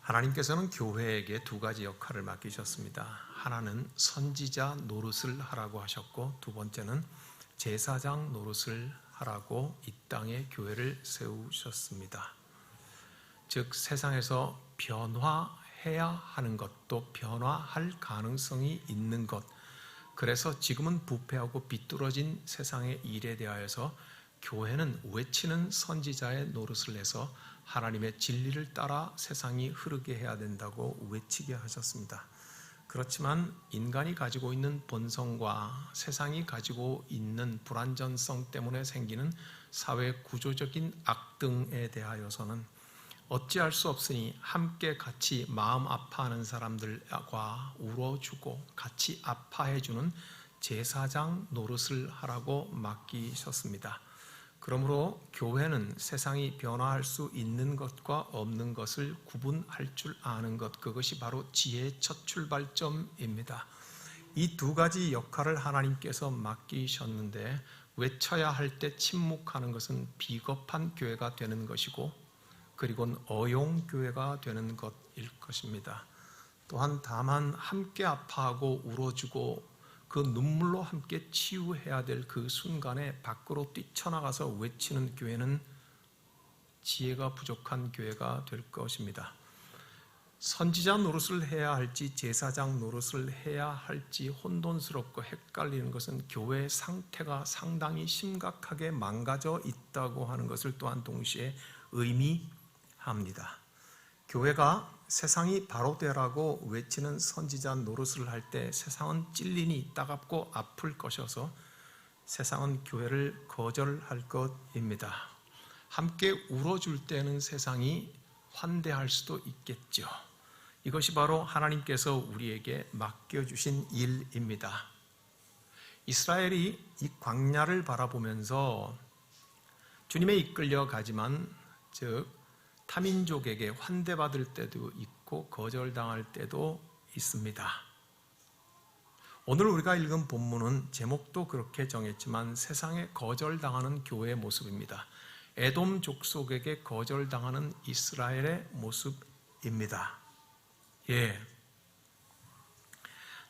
하나님께서는 교회에게 두 가지 역할을 맡기셨습니다. 하나는 선지자 노릇을 하라고 하셨고, 두 번째는 제사장 노릇을 하라고 이 땅에 교회를 세우셨습니다. 즉 세상에서 변화해야 하는 것도 변화할 가능성이 있는 것, 그래서 지금은 부패하고 비뚤어진 세상의 일에 대하여서 교회는 외치는 선지자의 노릇을 해서 하나님의 진리를 따라 세상이 흐르게 해야 된다고 외치게 하셨습니다. 그렇지만 인간이 가지고 있는 본성과 세상이 가지고 있는 불완전성 때문에 생기는 사회 구조적인 악등에 대하여서는 어찌할 수 없으니 함께 같이 마음 아파하는 사람들과 울어주고 같이 아파해주는 제사장 노릇을 하라고 맡기셨습니다. 그러므로 교회는 세상이 변화할 수 있는 것과 없는 것을 구분할 줄 아는 것, 그것이 바로 지혜의 첫 출발점입니다. 이 두 가지 역할을 하나님께서 맡기셨는데 외쳐야 할 때 침묵하는 것은 비겁한 교회가 되는 것이고, 그리고는 어용교회가 되는 것일 것입니다. 또한 다만 함께 아파하고 울어주고 그 눈물로 함께 치유해야 될 그 순간에 밖으로 뛰쳐나가서 외치는 교회는 지혜가 부족한 교회가 될 것입니다. 선지자 노릇을 해야 할지 제사장 노릇을 해야 할지 혼돈스럽고 헷갈리는 것은 교회의 상태가 상당히 심각하게 망가져 있다고 하는 것을 또한 동시에 의미합니다. 교회가 세상이 바로 되라고 외치는 선지자 노릇을 할 때 세상은 찔리니 따갑고 아플 것이어서 세상은 교회를 거절할 것입니다. 함께 울어줄 때는 세상이 환대할 수도 있겠죠. 이것이 바로 하나님께서 우리에게 맡겨주신 일입니다. 이스라엘이 이 광야를 바라보면서 주님에 이끌려 가지만, 즉 타민족에게 환대받을 때도 있고 거절당할 때도 있습니다. 오늘 우리가 읽은 본문은 제목도 그렇게 정했지만 세상에 거절당하는 교회의 모습입니다. 에돔 족속에게 거절당하는 이스라엘의 모습입니다.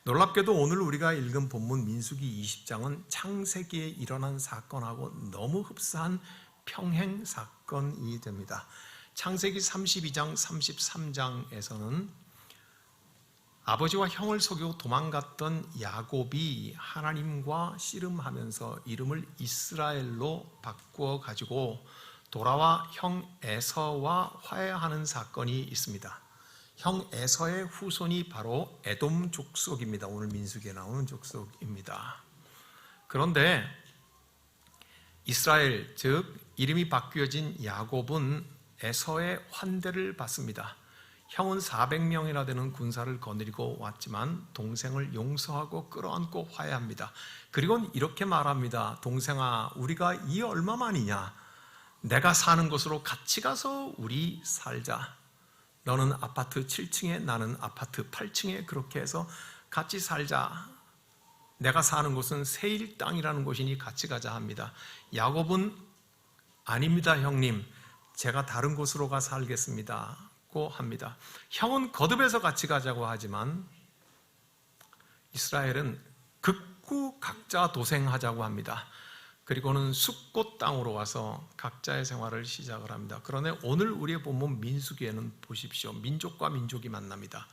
놀랍게도 오늘 우리가 읽은 본문 민수기 20장은 창세기에 일어난 사건하고 너무 흡사한 평행 사건이 됩니다. 창세기 32장, 33장에서는 아버지와 형을 속이고 도망갔던 야곱이 하나님과 씨름하면서 이름을 이스라엘로 바꾸어 가지고 돌아와 형 에서와 화해하는 사건이 있습니다. 형 에서의 후손이 바로 에돔 족속입니다. 오늘 민수기에 나오는 족속입니다. 그런데 이스라엘, 즉 이름이 바뀌어진 야곱은 에서의 환대를 받습니다. 형은 400명이나 되는 군사를 거느리고 왔지만 동생을 용서하고 끌어안고 화해합니다. 그리고 이렇게 말합니다. 동생아, 우리가 이 얼마만이냐? 내가 사는 곳으로 같이 가서 우리 살자. 너는 아파트 7층에 나는 아파트 8층에 그렇게 해서 같이 살자. 내가 사는 곳은 세일 땅이라는 곳이니 같이 가자 합니다. 야곱은 아닙니다, 형님. 제가 다른 곳으로 가 살겠습니다고 합니다. 형은 거듭해서 같이 가자고 하지만 이스라엘은 극구 각자 도생하자고 합니다. 그리고는 숲꽃 땅으로 와서 각자의 생활을 시작을 합니다. 그러나 오늘 우리의 본문 민수기에는 보십시오. 민족과 민족이 만납니다.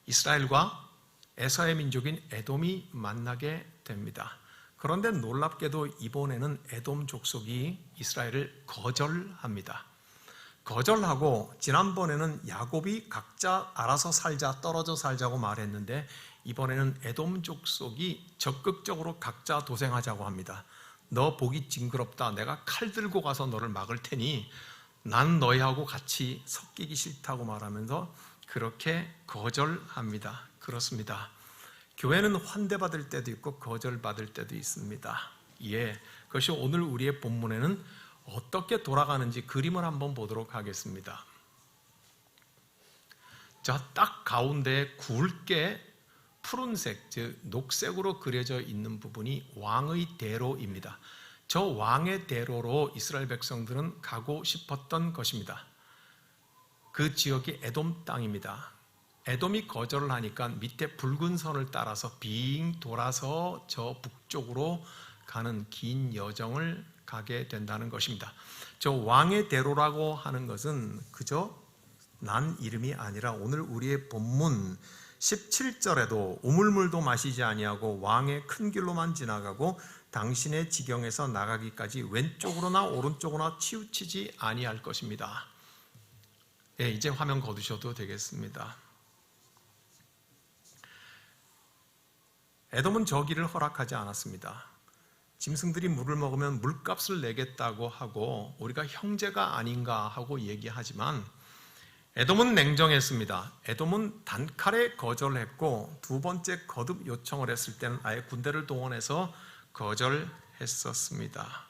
이스라엘과 에서의 민족인 에돔이 만나게 됩니다. 그런데 놀랍게도 이번에는 에돔 족속이 이스라엘을 거절합니다. 거절하고 지난번에는 야곱이 각자 알아서 살자, 떨어져 살자고 말했는데 이번에는 에돔 족속이 적극적으로 각자 도생하자고 합니다. 너 보기 징그럽다. 내가 칼 들고 가서 너를 막을 테니 난 너희하고 같이 섞이기 싫다고 말하면서 그렇게 거절합니다. 그렇습니다. 교회는 환대받을 때도 있고 거절받을 때도 있습니다. 그것이 오늘 우리의 본문에는 어떻게 돌아가는지 그림을 한번 보도록 하겠습니다. 자, 딱 가운데 굵게 푸른색, 즉 녹색으로 그려져 있는 부분이 왕의 대로입니다. 저 왕의 대로로 이스라엘 백성들은 가고 싶었던 것입니다. 그 지역이 에돔 땅입니다. 에돔이 거절을 하니까 밑에 붉은 선을 따라서 빙 돌아서 저 북쪽으로 가는 긴 여정을 가게 된다는 것입니다. 저 왕의 대로라고 하는 것은 그저 난 이름이 아니라 오늘 우리의 본문 17절에도 우물물도 마시지 아니하고 왕의 큰 길로만 지나가고 당신의 지경에서 나가기까지 왼쪽으로나 오른쪽으로나 치우치지 아니할 것입니다. 예, 이제 화면 거두셔도 되겠습니다. 에돔은 저 길을 허락하지 않았습니다. 짐승들이 물을 먹으면 물값을 내겠다고 하고 우리가 형제가 아닌가 하고 얘기하지만 에돔은 냉정했습니다. 에돔은 단칼에 거절했고 두 번째 거듭 요청을 했을 때는 아예 군대를 동원해서 거절했었습니다.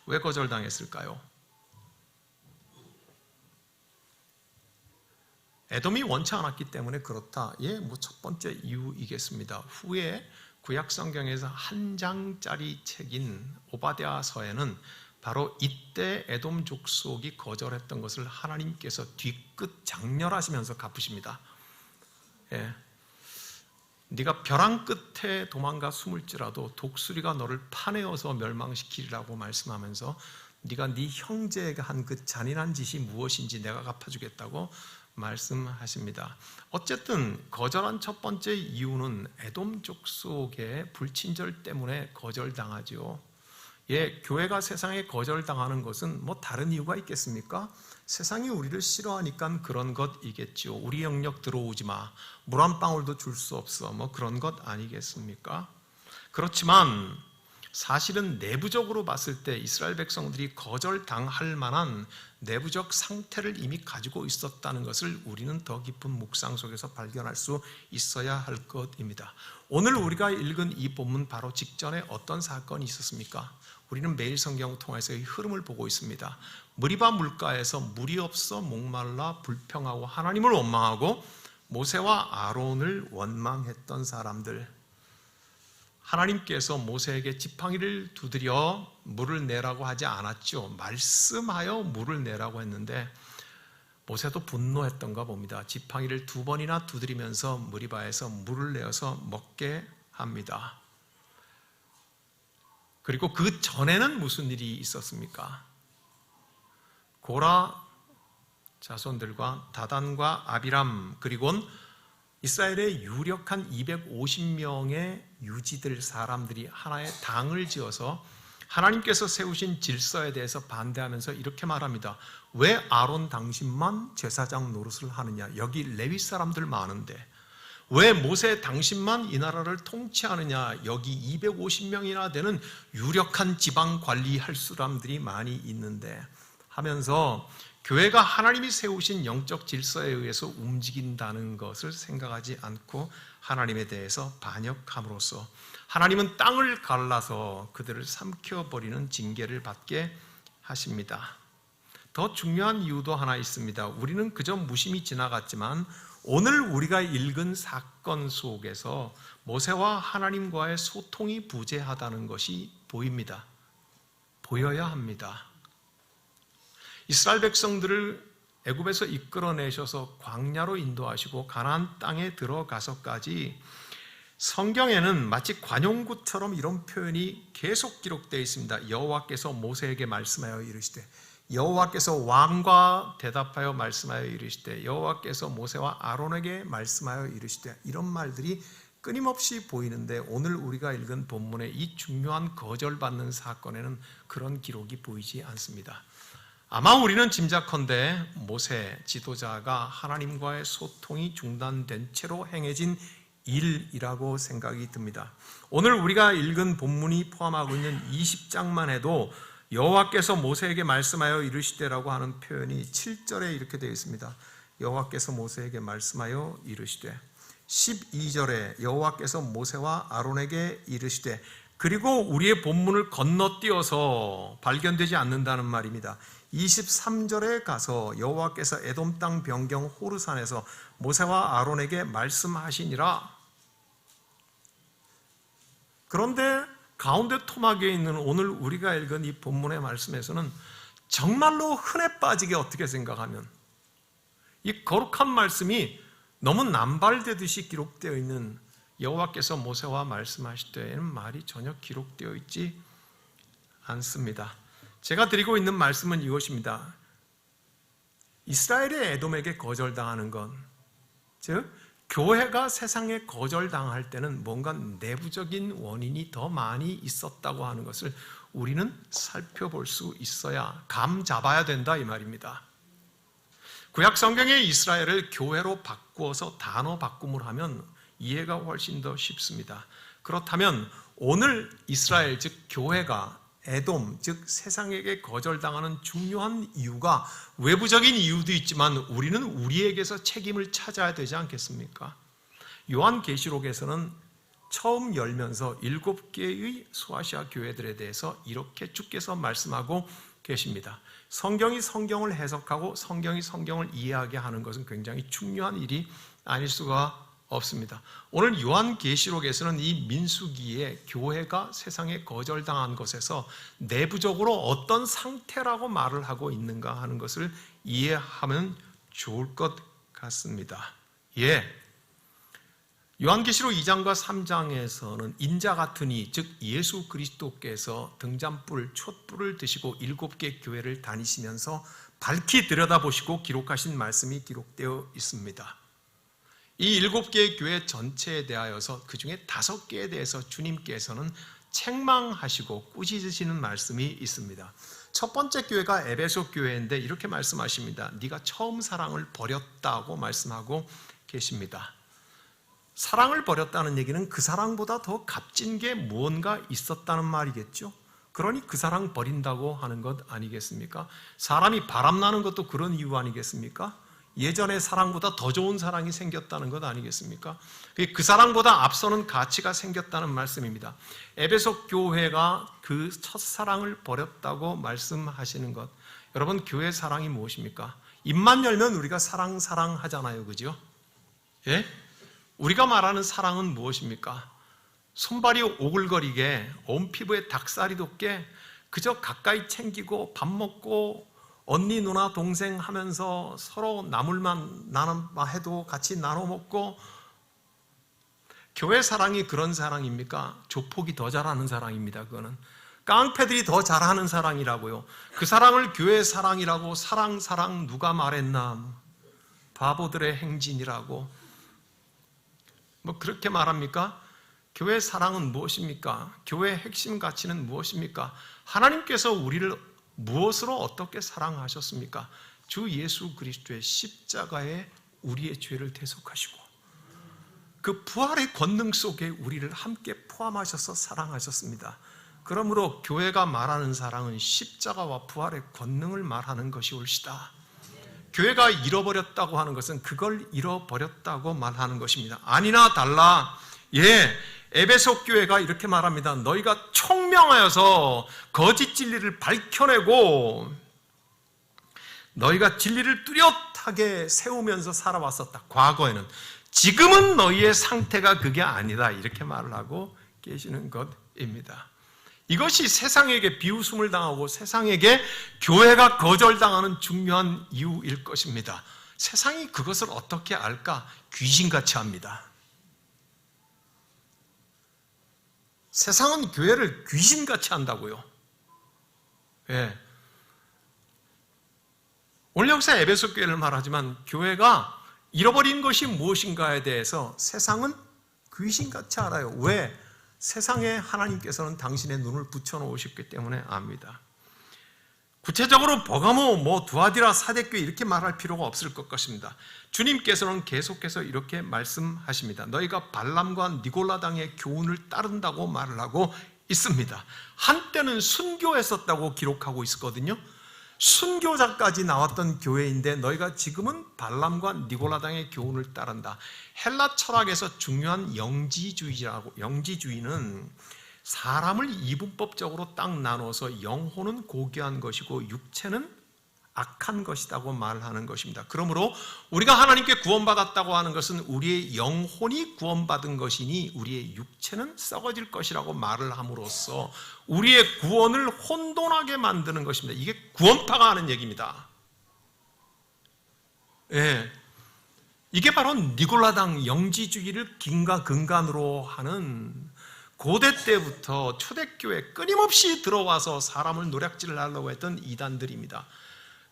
왜 거절당했을까요? 에돔이 원치 않았기 때문에 그렇다. 예, 첫 번째 이유이겠습니다. 후에 구약 성경에서 한 장짜리 책인 오바댜서에는 바로 이때 에돔 족속이 거절했던 것을 하나님께서 뒤끝 장렬하시면서 갚으십니다. 예. 네가 벼랑 끝에 도망가 숨을지라도 독수리가 너를 파내어서 멸망시키리라고 말씀하면서 네가 네 형제에게 한 그 잔인한 짓이 무엇인지 내가 갚아주겠다고 말씀하십니다. 어쨌든 거절한 첫 번째 이유는 에돔 족속의 불친절 때문에 거절당하죠. 예, 교회가 세상에 거절당하는 것은 다른 이유가 있겠습니까? 세상이 우리를 싫어하니까 그런 것이겠죠. 우리 영역 들어오지 마. 물 한 방울도 줄 수 없어. 그런 것 아니겠습니까? 그렇지만 사실은 내부적으로 봤을 때 이스라엘 백성들이 거절당할 만한 내부적 상태를 이미 가지고 있었다는 것을 우리는 더 깊은 묵상 속에서 발견할 수 있어야 할 것입니다. 오늘 우리가 읽은 이 본문 바로 직전에 어떤 사건이 있었습니까? 우리는 매일 성경을 통해서 이 흐름을 보고 있습니다. 무리바 물가에서 물이 없어 목말라 불평하고 하나님을 원망하고 모세와 아론을 원망했던 사람들, 하나님께서 모세에게 지팡이를 두드려 물을 내라고 하지 않았죠. 말씀하여 물을 내라고 했는데 모세도 분노했던가 봅니다. 지팡이를 2번이나 두드리면서 무리바에서 물을 내어서 먹게 합니다. 그리고 그 전에는 무슨 일이 있었습니까? 고라 자손들과 다단과 아비람 그리고는 이스라엘의 유력한 250명의 유지들 사람들이 하나의 당을 지어서 하나님께서 세우신 질서에 대해서 반대하면서 이렇게 말합니다. 왜 아론 당신만 제사장 노릇을 하느냐? 여기 레위 사람들 많은데 왜 모세 당신만 이 나라를 통치하느냐? 여기 250명이나 되는 유력한 지방 관리할 사람들이 많이 있는데 하면서 교회가 하나님이 세우신 영적 질서에 의해서 움직인다는 것을 생각하지 않고 하나님에 대해서 반역함으로써 하나님은 땅을 갈라서 그들을 삼켜버리는 징계를 받게 하십니다. 더 중요한 이유도 하나 있습니다. 우리는 그저 무심히 지나갔지만 오늘 우리가 읽은 사건 속에서 모세와 하나님과의 소통이 부재하다는 것이 보입니다. 보여야 합니다. 이스라엘 백성들을 애굽에서 이끌어내셔서 광야로 인도하시고 가나안 땅에 들어가서까지 성경에는 마치 관용구처럼 이런 표현이 계속 기록되어 있습니다. 여호와께서 모세에게 말씀하여 이르시되, 여호와께서 왕과 대답하여 말씀하여 이르시되, 여호와께서 모세와 아론에게 말씀하여 이르시되, 이런 말들이 끊임없이 보이는데 오늘 우리가 읽은 본문의 이 중요한 거절받는 사건에는 그런 기록이 보이지 않습니다. 아마 우리는 짐작컨대 모세 지도자가 하나님과의 소통이 중단된 채로 행해진 일이라고 생각이 듭니다. 오늘 우리가 읽은 본문이 포함하고 있는 20장만 해도 여호와께서 모세에게 말씀하여 이르시되라고 하는 표현이 7절에 이렇게 되어 있습니다. 여호와께서 모세에게 말씀하여 이르시되, 12절에 여호와께서 모세와 아론에게 이르시되, 그리고 우리의 본문을 건너뛰어서 발견되지 않는다는 말입니다. 23절에 가서 여호와께서 에돔 땅 변경 호르산에서 모세와 아론에게 말씀하시니라. 그런데 가운데 토막에 있는 오늘 우리가 읽은 이 본문의 말씀에서는 정말로 흔해 빠지게 어떻게 생각하면 이 거룩한 말씀이 너무 남발되듯이 기록되어 있는, 여호와께서 모세와 말씀하실 때에는 말이 전혀 기록되어 있지 않습니다. 제가 드리고 있는 말씀은 이것입니다. 이스라엘이 에돔에게 거절당하는 것, 즉 교회가 세상에 거절당할 때는 뭔가 내부적인 원인이 더 많이 있었다고 하는 것을 우리는 살펴볼 수 있어야 감 잡아야 된다 이 말입니다. 구약 성경의 이스라엘을 교회로 바꾸어서 단어 바꿈을 하면 이해가 훨씬 더 쉽습니다. 그렇다면 오늘 이스라엘, 즉 교회가 에돔, 즉 세상에게 거절당하는 중요한 이유가 외부적인 이유도 있지만 우리는 우리에게서 책임을 찾아야 되지 않겠습니까? 요한계시록에서는 처음 열면서 7개의 소아시아 교회들에 대해서 이렇게 주께서 말씀하고 계십니다. 성경이 성경을 해석하고 성경이 성경을 이해하게 하는 것은 굉장히 중요한 일이 아닐 수가 없습니다. 오늘 요한계시록에서는 이 민수기에 교회가 세상에 거절당한 것에서 내부적으로 어떤 상태라고 말을 하고 있는가 하는 것을 이해하면 좋을 것 같습니다. 요한계시록 2장과 3장에서는 인자 같은 이, 즉 예수 그리스도께서 등잔불, 촛불을 드시고 7개 교회를 다니시면서 밝히 들여다보시고 기록하신 말씀이 기록되어 있습니다. 이 7개의 교회 전체에 대하여서 그 중에 5개에 대해서 주님께서는 책망하시고 꾸짖으시는 말씀이 있습니다. 첫 번째 교회가 에베소 교회인데 이렇게 말씀하십니다. 네가 처음 사랑을 버렸다고 말씀하고 계십니다. 사랑을 버렸다는 얘기는 그 사랑보다 더 값진 게 무언가 있었다는 말이겠죠. 그러니 그 사랑 버린다고 하는 것 아니겠습니까? 사람이 바람나는 것도 그런 이유 아니겠습니까? 예전의 사랑보다 더 좋은 사랑이 생겼다는 것 아니겠습니까? 그 사랑보다 앞서는 가치가 생겼다는 말씀입니다. 에베소 교회가 그 첫사랑을 버렸다고 말씀하시는 것, 여러분 교회 사랑이 무엇입니까? 입만 열면 우리가 사랑 하잖아요, 그죠? 예? 우리가 말하는 사랑은 무엇입니까? 손발이 오글거리게, 온 피부에 닭살이 돋게 그저 가까이 챙기고 밥 먹고 언니, 누나, 동생 하면서 서로 나물만 해도 같이 나눠 먹고. 교회 사랑이 그런 사랑입니까? 조폭이 더 잘하는 사랑입니다. 그거는 깡패들이 더 잘하는 사랑이라고요. 그 사랑을 교회 사랑이라고 사랑 누가 말했나? 바보들의 행진이라고 그렇게 말합니까? 교회 사랑은 무엇입니까? 교회의 핵심 가치는 무엇입니까? 하나님께서 우리를 무엇으로 어떻게 사랑하셨습니까? 주 예수 그리스도의 십자가에 우리의 죄를 대속하시고 그 부활의 권능 속에 우리를 함께 포함하셔서 사랑하셨습니다. 그러므로 교회가 말하는 사랑은 십자가와 부활의 권능을 말하는 것이 옳시다. 교회가 잃어버렸다고 하는 것은 그걸 잃어버렸다고 말하는 것입니다. 아니나 달라. 에베소 교회가 이렇게 말합니다. 너희가 총명하여서 거짓 진리를 밝혀내고 너희가 진리를 뚜렷하게 세우면서 살아왔었다. 과거에는. 지금은 너희의 상태가 그게 아니다. 이렇게 말을 하고 계시는 것입니다. 이것이 세상에게 비웃음을 당하고 세상에게 교회가 거절당하는 중요한 이유일 것입니다. 세상이 그것을 어떻게 알까? 귀신같이 합니다. 세상은 교회를 귀신같이 한다고요. 오늘 역사 에베소 교회를 말하지만 교회가 잃어버린 것이 무엇인가에 대해서 세상은 귀신같이 알아요. 왜? 세상에 하나님께서는 당신의 눈을 붙여놓으셨기 때문에 압니다. 구체적으로 버가모, 두아디라, 사대교회 이렇게 말할 필요가 없을 것 같습니다. 주님께서는 계속해서 이렇게 말씀하십니다. 너희가 발람과 니골라당의 교훈을 따른다고 말을 하고 있습니다. 한때는 순교했었다고 기록하고 있었거든요. 순교자까지 나왔던 교회인데 너희가 지금은 발람과 니골라당의 교훈을 따른다. 헬라 철학에서 중요한 영지주의는 사람을 이분법적으로 딱 나눠서 영혼은 고귀한 것이고 육체는 악한 것이라고 말하는 것입니다. 그러므로 우리가 하나님께 구원받았다고 하는 것은 우리의 영혼이 구원받은 것이니 우리의 육체는 썩어질 것이라고 말을 함으로써 우리의 구원을 혼돈하게 만드는 것입니다. 이게 구원파가 하는 얘기입니다. 예. 이게 바로 니골라당 영지주의를 긴가근간으로 하는 고대 때부터 초대교회에 끊임없이 들어와서 사람을 노략질을 하려고 했던 이단들입니다.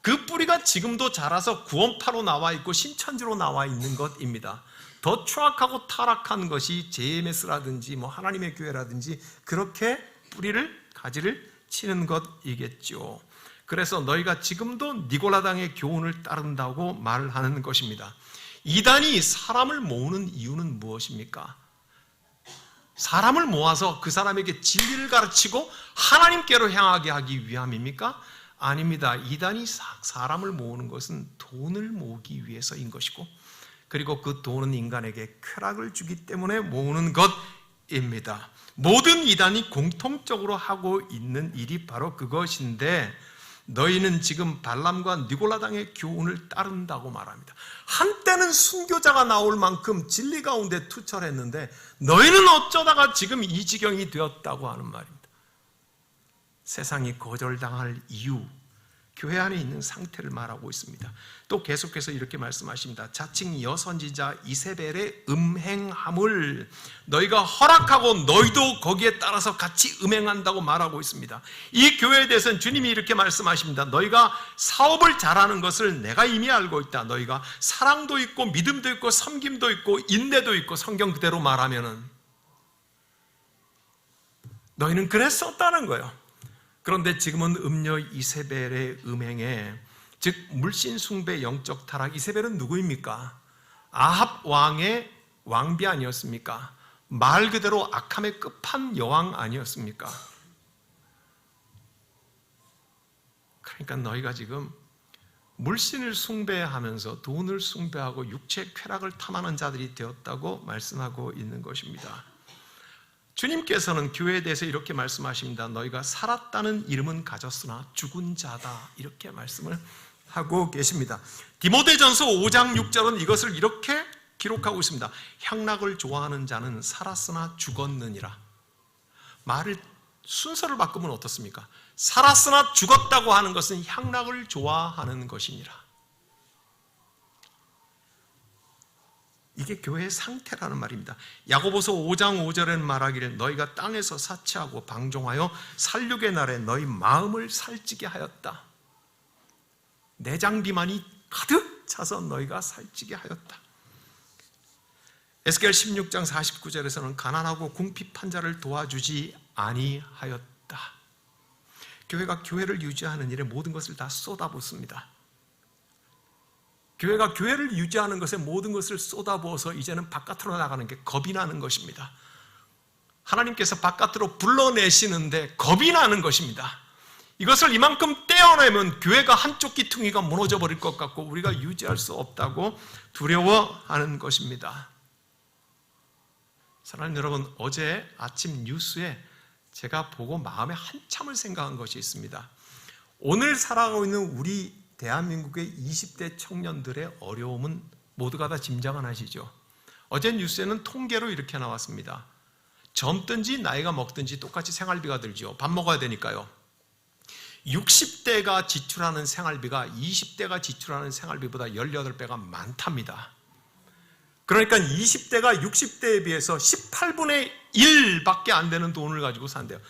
그 뿌리가 지금도 자라서 구원파로 나와 있고 신천지로 나와 있는 것입니다. 더 추악하고 타락한 것이 JMS라든지 하나님의 교회라든지 그렇게 가지를 치는 것이겠죠. 그래서 너희가 지금도 니골라당의 교훈을 따른다고 말을 하는 것입니다. 이단이 사람을 모으는 이유는 무엇입니까? 사람을 모아서 그 사람에게 진리를 가르치고 하나님께로 향하게 하기 위함입니까? 아닙니다. 이단이 사람을 모으는 것은 돈을 모으기 위해서인 것이고, 그리고 그 돈은 인간에게 쾌락을 주기 때문에 모으는 것입니다. 모든 이단이 공통적으로 하고 있는 일이 바로 그것인데, 너희는 지금 발람과 니골라당의 교훈을 따른다고 말합니다. 한때는 순교자가 나올 만큼 진리 가운데 투철했는데 너희는 어쩌다가 지금 이 지경이 되었다고 하는 말입니다. 세상이 거절당할 이유, 교회 안에 있는 상태를 말하고 있습니다. 또 계속해서 이렇게 말씀하십니다. 자칭 여선지자 이세벨의 음행함을 너희가 허락하고 너희도 거기에 따라서 같이 음행한다고 말하고 있습니다. 이 교회에 대해서는 주님이 이렇게 말씀하십니다. 너희가 사업을 잘하는 것을 내가 이미 알고 있다. 너희가 사랑도 있고 믿음도 있고 섬김도 있고 인내도 있고, 성경 그대로 말하면은 너희는 그랬었다는 거예요. 그런데 지금은 음녀 이세벨의 음행에, 즉 물신 숭배 영적 타락. 이세벨은 누구입니까? 아합 왕의 왕비 아니었습니까? 말 그대로 악함의 끝판 여왕 아니었습니까? 그러니까 너희가 지금 물신을 숭배하면서 돈을 숭배하고 육체 쾌락을 탐하는 자들이 되었다고 말씀하고 있는 것입니다. 주님께서는 교회에 대해서 이렇게 말씀하십니다. 너희가 살았다는 이름은 가졌으나 죽은 자다, 이렇게 말씀을 하고 계십니다. 디모데전서 5장 6절은 이것을 이렇게 기록하고 있습니다. 향락을 좋아하는 자는 살았으나 죽었느니라. 말을 순서를 바꾸면 어떻습니까? 살았으나 죽었다고 하는 것은 향락을 좋아하는 것이니라. 이게 교회의 상태라는 말입니다. 야고보서 5장 5절에는 말하기를 너희가 땅에서 사치하고 방종하여 살육의 날에 너희 마음을 살찌게 하였다. 내장 비만이 가득 차서 너희가 살찌게 하였다. 에스겔 16장 49절에서는 가난하고 궁핍한 자를 도와주지 아니하였다. 교회가 교회를 유지하는 일에 모든 것을 다 쏟아붓습니다. 교회가 교회를 유지하는 것에 모든 것을 쏟아부어서 이제는 바깥으로 나가는 게 겁이 나는 것입니다. 하나님께서 바깥으로 불러내시는데 겁이 나는 것입니다. 이것을 이만큼 떼어내면 교회가 한쪽 기퉁이가 무너져 버릴 것 같고 우리가 유지할 수 없다고 두려워하는 것입니다. 사랑하는 여러분, 어제 아침 뉴스에 제가 보고 마음에 한참을 생각한 것이 있습니다. 오늘 살아가고 있는 우리 대한민국의 20대 청년들의 어려움은 모두가 다 짐작은 하시죠. 어제 뉴스에는 통계로 이렇게 나왔습니다. 젊든지 나이가 먹든지 똑같이 생활비가 들죠. 밥 먹어야 되니까요. 60대가 지출하는 생활비가 20대가 지출하는 생활비보다 18배가 많답니다. 그러니까 20대가 60대에 비해서 18분의 1밖에 안 되는 돈을 가지고 산대요.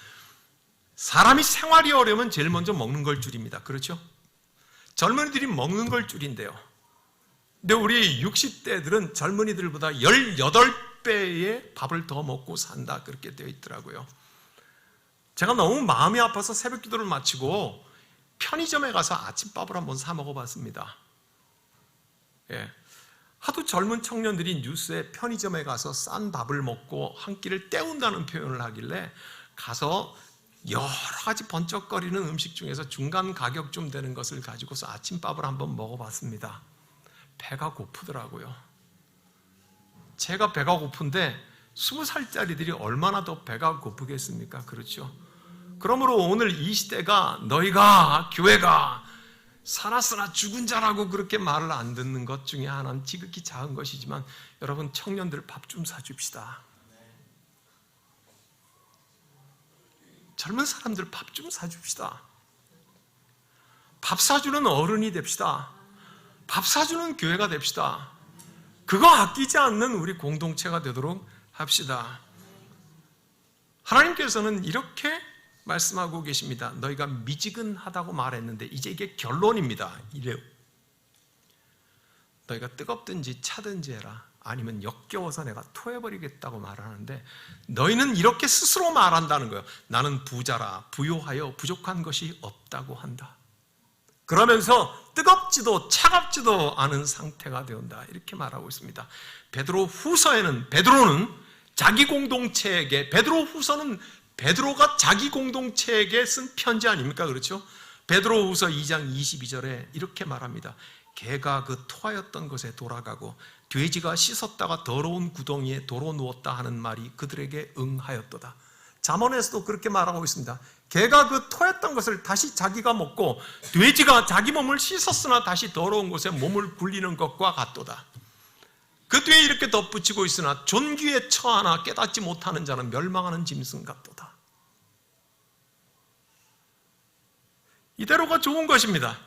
사람이 생활이 어려우면 제일 먼저 먹는 걸 줄입니다. 그렇죠? 젊은이들이 먹는 걸 줄인대요. 근데 우리 60대들은 젊은이들보다 18배의 밥을 더 먹고 산다, 그렇게 되어 있더라고요. 제가 너무 마음이 아파서 새벽 기도를 마치고 편의점에 가서 아침밥을 한번 사 먹어봤습니다. 예. 하도 젊은 청년들이 뉴스에 편의점에 가서 싼 밥을 먹고 한 끼를 때운다는 표현을 하길래 가서 여러 가지 번쩍거리는 음식 중에서 중간 가격 좀 되는 것을 가지고서 아침밥을 한번 먹어봤습니다. 배가 고프더라고요. 제가 배가 고픈데 20살짜리들이 얼마나 더 배가 고프겠습니까? 그렇죠? 그러므로 오늘 이 시대가 너희가, 교회가 살았으나 죽은 자라고 그렇게 말을 안 듣는 것 중에 하나는 지극히 작은 것이지만, 여러분, 청년들 밥 좀 사줍시다. 젊은 사람들 밥 좀 사줍시다. 밥 사주는 어른이 됩시다. 밥 사주는 교회가 됩시다. 그거 아끼지 않는 우리 공동체가 되도록 합시다. 하나님께서는 이렇게 말씀하고 계십니다. 너희가 미지근하다고 말했는데 이제 이게 결론입니다. 이래요. 너희가 뜨겁든지 차든지 해라. 아니면 역겨워서 내가 토해버리겠다고 말하는데 너희는 이렇게 스스로 말한다는 거예요. 나는 부자라 부요하여 부족한 것이 없다고 한다. 그러면서 뜨겁지도 차갑지도 않은 상태가 되온다. 이렇게 말하고 있습니다. 베드로 후서에는 베드로는 자기 공동체에게 베드로 후서는 베드로가 자기 공동체에게 쓴 편지 아닙니까? 그렇죠? 베드로 후서 2장 22절에 이렇게 말합니다. 개가 그 토하였던 곳에 돌아가고 돼지가 씻었다가 더러운 구덩이에 도로 누웠다 하는 말이 그들에게 응하였도다. 잠언에서도 그렇게 말하고 있습니다. 개가 그 토했던 것을 다시 자기가 먹고 돼지가 자기 몸을 씻었으나 다시 더러운 곳에 몸을 굴리는 것과 같도다. 그 뒤에 이렇게 덧붙이고 있으나 존귀에 처하나 깨닫지 못하는 자는 멸망하는 짐승 같도다. 이대로가 좋은 것입니다.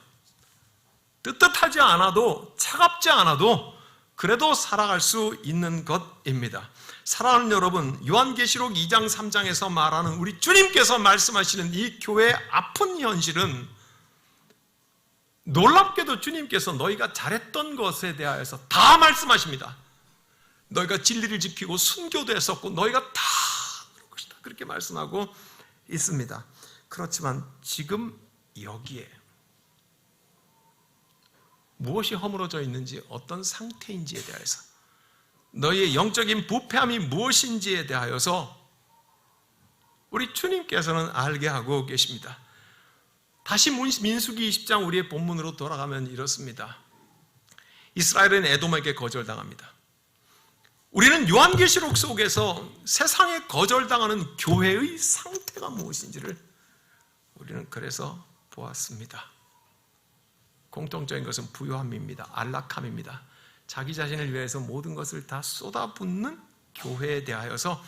뜨뜻하지 않아도 차갑지 않아도 그래도 살아갈 수 있는 것입니다. 사랑하는 여러분, 요한계시록 2장 3장에서 말하는 우리 주님께서 말씀하시는 이 교회의 아픈 현실은 놀랍게도 주님께서 너희가 잘했던 것에 대하여서 다 말씀하십니다. 너희가 진리를 지키고 순교도 했었고 너희가 다 그럴 것이다. 그렇게 말씀하고 있습니다. 그렇지만 지금 여기에 무엇이 허물어져 있는지 어떤 상태인지에 대해서 너희의 영적인 부패함이 무엇인지에 대하여서 우리 주님께서는 알게 하고 계십니다. 다시 민수기 20장 우리의 본문으로 돌아가면 이렇습니다. 이스라엘은 에돔에게 거절당합니다. 우리는 요한계시록 속에서 세상에 거절당하는 교회의 상태가 무엇인지를 우리는 그래서 보았습니다. 공통적인 것은 부요함입니다. 안락함입니다. 자기 자신을 위해서 모든 것을 다 쏟아붓는 교회에 대하여서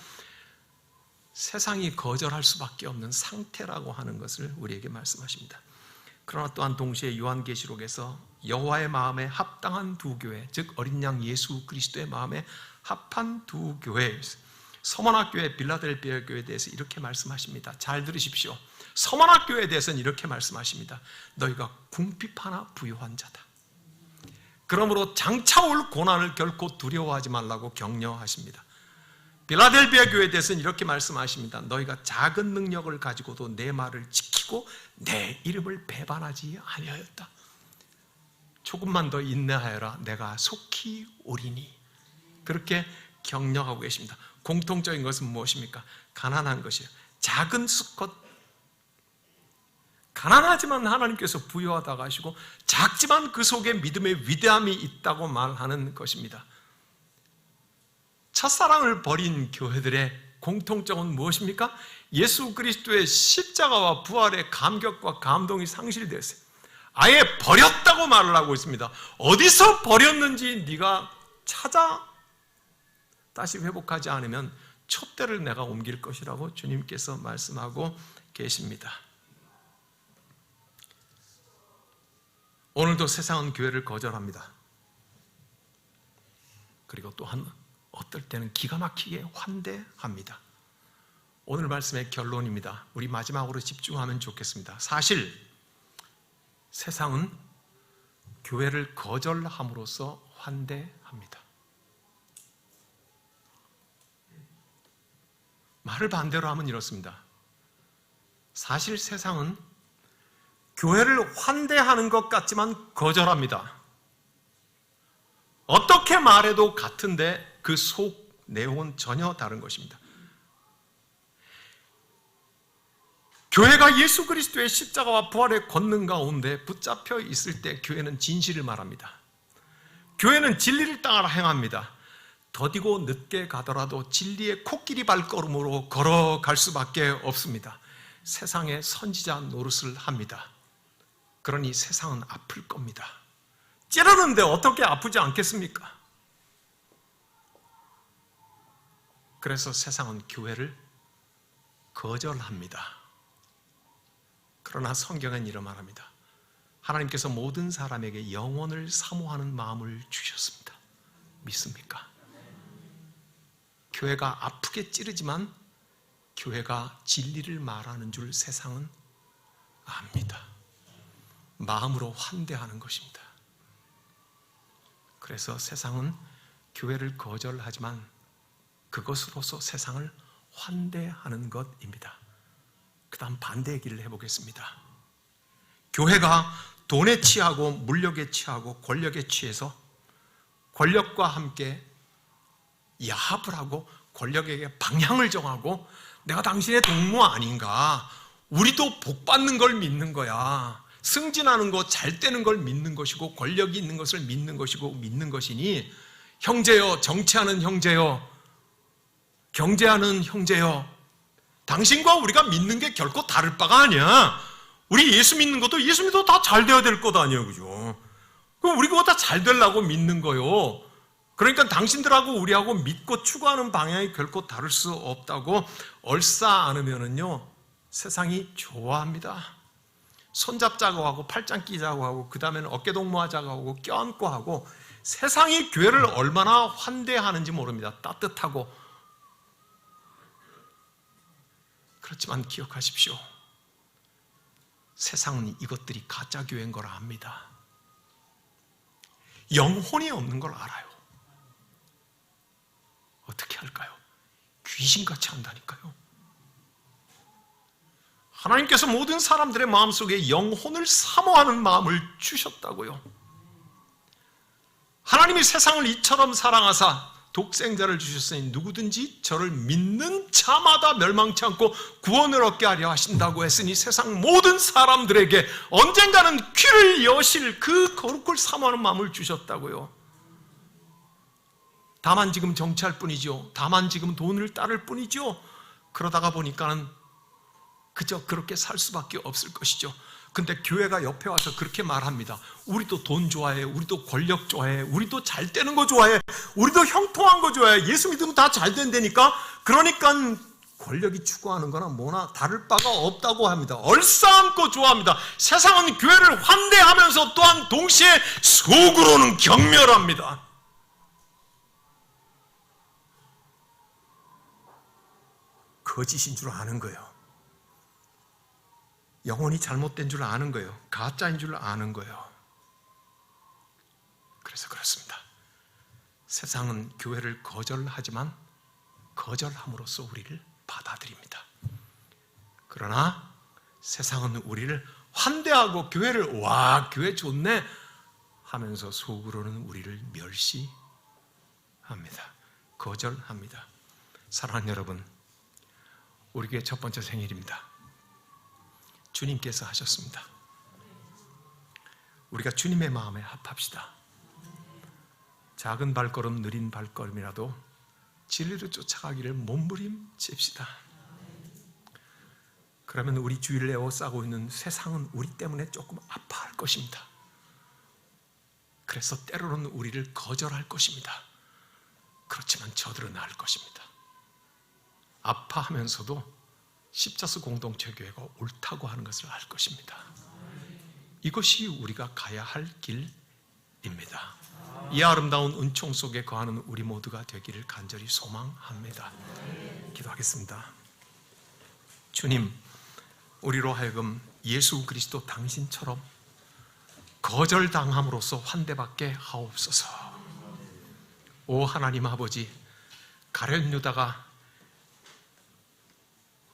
세상이 거절할 수밖에 없는 상태라고 하는 것을 우리에게 말씀하십니다. 그러나 또한 동시에 요한계시록에서 여호와의 마음에 합당한 두 교회, 즉 어린 양 예수 그리스도의 마음에 합한 두 교회, 서머나 교회, 빌라델비아 교회에 대해서 이렇게 말씀하십니다. 잘 들으십시오. 서머나 교회에 대해서는 이렇게 말씀하십니다. 너희가 궁핍하나 부요한 자다. 그러므로 장차 올 고난을 결코 두려워하지 말라고 격려하십니다. 빌라델비아 교회에 대해서는 이렇게 말씀하십니다. 너희가 작은 능력을 가지고도 내 말을 지키고 내 이름을 배반하지 아니하였다. 조금만 더 인내하여라. 내가 속히 오리니. 그렇게 격려하고 계십니다. 공통적인 것은 무엇입니까? 가난한 것이에요. 작은 수컷, 가난하지만 하나님께서 부유하다고 하시고 작지만 그 속에 믿음의 위대함이 있다고 말하는 것입니다. 첫사랑을 버린 교회들의 공통점은 무엇입니까? 예수 그리스도의 십자가와 부활의 감격과 감동이 상실됐어요. 아예 버렸다고 말을 하고 있습니다. 어디서 버렸는지 네가 찾아 다시 회복하지 않으면 촛대를 내가 옮길 것이라고 주님께서 말씀하고 계십니다. 오늘도 세상은 교회를 거절합니다. 그리고 또한 어떨 때는 기가 막히게 환대합니다. 오늘 말씀의 결론입니다. 우리 마지막으로 집중하면 좋겠습니다. 사실 세상은 교회를 거절함으로써 환대합니다. 말을 반대로 하면 이렇습니다. 사실 세상은 교회를 환대하는 것 같지만 거절합니다. 어떻게 말해도 같은데 그 속 내용은 전혀 다른 것입니다. 교회가 예수 그리스도의 십자가와 부활의 권능 가운데 붙잡혀 있을 때 교회는 진실을 말합니다. 교회는 진리를 따라 행합니다. 더디고 늦게 가더라도 진리의 코끼리 발걸음으로 걸어갈 수밖에 없습니다. 세상의 선지자 노릇을 합니다. 그러니 세상은 아플 겁니다. 찌르는데 어떻게 아프지 않겠습니까? 그래서 세상은 교회를 거절합니다. 그러나 성경은 이런 말합니다. 하나님께서 모든 사람에게 영혼을 사모하는 마음을 주셨습니다. 믿습니까? 교회가 아프게 찌르지만 교회가 진리를 말하는 줄 세상은 압니다. 마음으로 환대하는 것입니다. 그래서 세상은 교회를 거절하지만 그것으로서 세상을 환대하는 것입니다. 그 다음 반대의 길을 해보겠습니다. 교회가 돈에 취하고 물력에 취하고 권력에 취해서 권력과 함께 야합을 하고 권력에게 방향을 정하고 내가 당신의 동무 아닌가, 우리도 복 받는 걸 믿는 거야, 승진하는 거, 잘 되는 걸 믿는 것이고 권력이 있는 것을 믿는 것이고 믿는 것이니 형제여, 정치하는 형제여, 경제하는 형제여, 당신과 우리가 믿는 게 결코 다를 바가 아니야. 우리 예수 믿는 것도 예수 믿어도 다 잘 되어야 될 것 아니에요, 그죠? 그럼 우리 그거 다 잘 되려고 믿는 거요. 그러니까 당신들하고 우리하고 믿고 추구하는 방향이 결코 다를 수 없다고 얼싸 안으면은요, 세상이 좋아합니다. 손잡자고 하고 팔짱 끼자고 하고 그 다음에는 어깨동무하자고 하고 껴안고 하고, 세상이 교회를 얼마나 환대하는지 모릅니다. 따뜻하고. 그렇지만 기억하십시오. 세상은 이것들이 가짜 교회인 걸 압니다. 영혼이 없는 걸 알아요. 어떻게 할까요? 귀신같이 한다니까요. 하나님께서 모든 사람들의 마음속에 영혼을 사모하는 마음을 주셨다고요. 하나님이 세상을 이처럼 사랑하사 독생자를 주셨으니 누구든지 저를 믿는 자마다 멸망치 않고 구원을 얻게 하려 하신다고 했으니 세상 모든 사람들에게 언젠가는 귀를 여실 그 거룩을 사모하는 마음을 주셨다고요. 다만 지금 정치할 뿐이죠. 다만 지금 돈을 따를 뿐이죠. 그러다가 보니까는 그저 그렇게 살 수밖에 없을 것이죠. 근데 교회가 옆에 와서 그렇게 말합니다. 우리도 돈 좋아해, 우리도 권력 좋아해, 우리도 잘 되는 거 좋아해, 우리도 형통한 거 좋아해, 예수 믿으면 다 잘 된다니까. 그러니까 권력이 추구하는 거나 뭐나 다를 바가 없다고 합니다. 얼싸안고 좋아합니다. 세상은 교회를 환대하면서 또한 동시에 속으로는 경멸합니다. 거짓인 줄 아는 거예요. 영혼이 잘못된 줄 아는 거예요. 가짜인 줄 아는 거예요. 그래서 그렇습니다. 세상은 교회를 거절하지만 거절함으로써 우리를 받아들입니다. 그러나 세상은 우리를 환대하고 교회를 와, 교회 좋네 하면서 속으로는 우리를 멸시합니다. 거절합니다. 사랑하는 여러분, 우리 교회 첫 번째 생일입니다. 주님께서 하셨습니다. 우리가 주님의 마음에 합합시다. 작은 발걸음, 느린 발걸음이라도 진리로 쫓아가기를 몸부림칩시다. 그러면 우리 주위를 에워싸고 있는 세상은 우리 때문에 조금 아파할 것입니다. 그래서 때로는 우리를 거절할 것입니다. 그렇지만 저들은 알 것입니다. 아파하면서도 십자수 공동체 교회가 옳다고 하는 것을 알 것입니다. 이것이 우리가 가야 할 길입니다. 이 아름다운 은총 속에 거하는 우리 모두가 되기를 간절히 소망합니다. 기도하겠습니다. 주님, 우리로 하여금 예수 그리스도 당신처럼 거절당함으로써 환대받게 하옵소서. 오 하나님 아버지, 가룟 유다가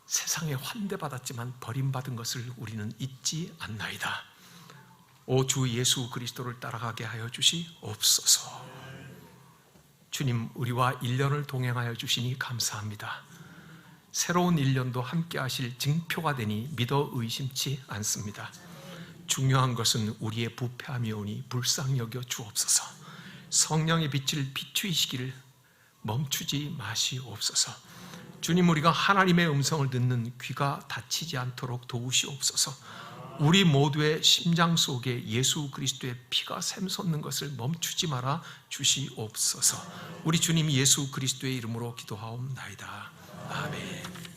세상에 환대받았지만 버림받은 것을 우리는 잊지 않나이다. 오 주 예수 그리스도를 따라가게 하여 주시옵소서. 주님, 우리와 1년을 동행하여 주시니 감사합니다. 새로운 1년도 함께 하실 증표가 되니 믿어 의심치 않습니다. 중요한 것은 우리의 부패함이 오니 불쌍히 여겨 주옵소서. 성령의 빛을 비추이시기를 멈추지 마시옵소서. 주님, 우리가 하나님의 음성을 듣는 귀가 닫히지 않도록 도우시옵소서. 우리 모두의 심장 속에 예수 그리스도의 피가 샘솟는 것을 멈추지 말아 주시옵소서. 우리 주님 예수 그리스도의 이름으로 기도하옵나이다. 아멘.